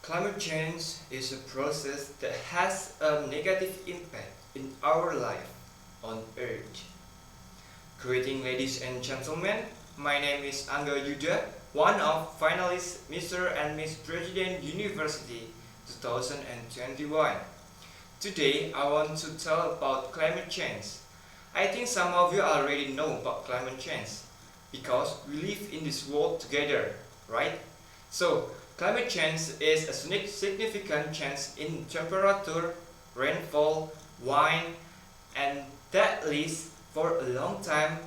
Climate change is a process that has a negative impact in our life on Earth. Greeting ladies and gentlemen, my name is Angga Yuda, one of finalists Mr. and Miss President University 2021. Today I want to tell about climate change. I think some of you already know about climate change because we live in this world together, right? So, climate change is a significant change in temperature, rainfall, wind, and that lasts for a long time,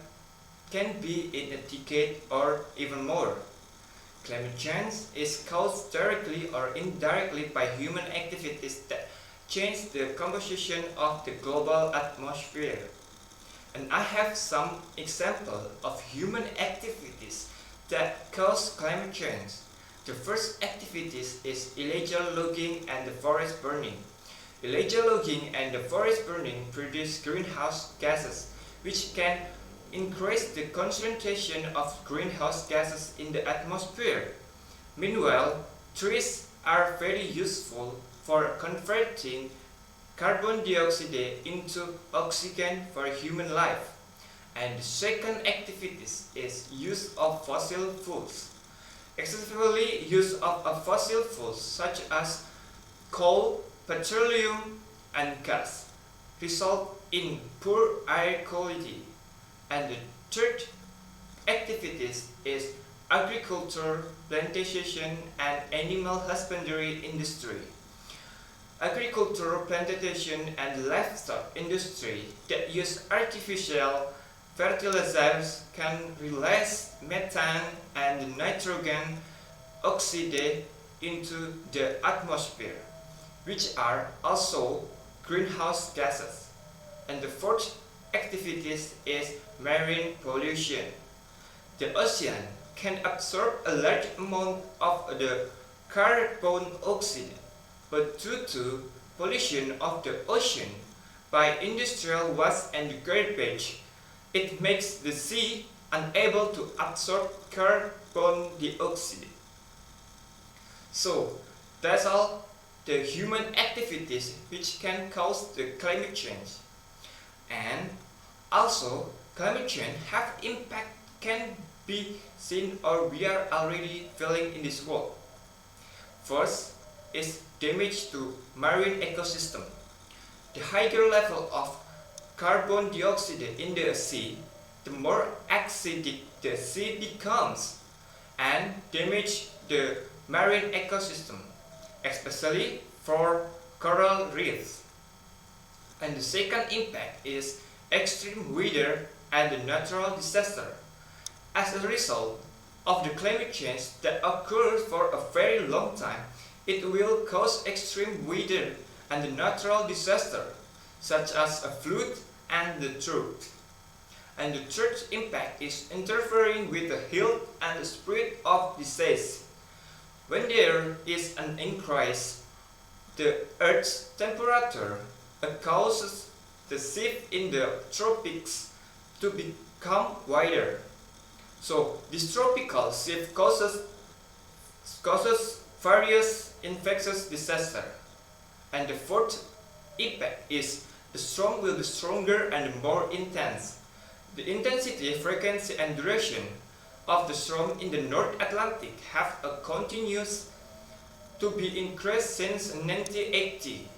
can be in a decade or even more. Climate change is caused directly or indirectly by human activities that change the composition of the global atmosphere. And I have some examples of human activities that cause climate change. The first activities is illegal logging and the forest burning. Illegal logging and the forest burning produce greenhouse gases, which can increase the concentration of greenhouse gases in the atmosphere. Meanwhile, trees are very useful for converting carbon dioxide into oxygen for human life. And the second activities is use of fossil fuels. Excessively use of fossil fuels such as coal, petroleum, and gas result in poor air quality. And the third activities is agriculture, plantation, and animal husbandry industry. Agriculture, plantation, and livestock industry that use artificial fertilizers can release methane and nitrogen oxide into the atmosphere, which are also greenhouse gases. And the fourth activities is marine pollution. The ocean can absorb a large amount of the carbon dioxide, but due to pollution of the ocean by industrial waste and garbage, it makes the sea unable to absorb carbon dioxide. So, that's all the human activities which can cause the climate change. And also, climate change have impact can be seen or we are already feeling in this world. First is damage to marine ecosystem. The higher level of carbon dioxide in the sea, the more acidic the sea becomes and damage the marine ecosystem, especially for coral reefs. And the second impact is extreme weather and the natural disaster. As a result of the climate change that occurs for a very long time, it will cause extreme weather and the natural disaster, such as a flood and the drought. And the third impact is interfering with the health and the spread of disease. When there is an increase the Earth's temperature, it causes the shift in the tropics to become wider. So this tropical shift causes various infectious disasters. And the fourth impact is the storm will be stronger and more intense. The intensity, frequency, and duration of the storm in the North Atlantic have a continuous to be increased since 1980.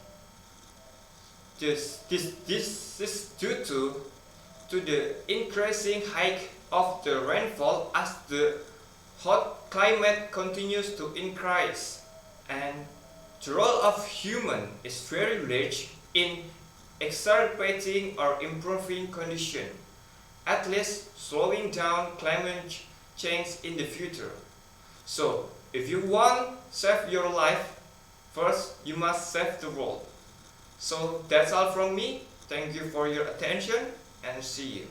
This is due to the increasing height of the rainfall as the hot climate continues to increase. And the role of human is very large in exacerbating or improving condition, at least slowing down climate change in the future. So, if you want to save your life, first you must save the world. So that's all from me. Thank you for your attention and see you.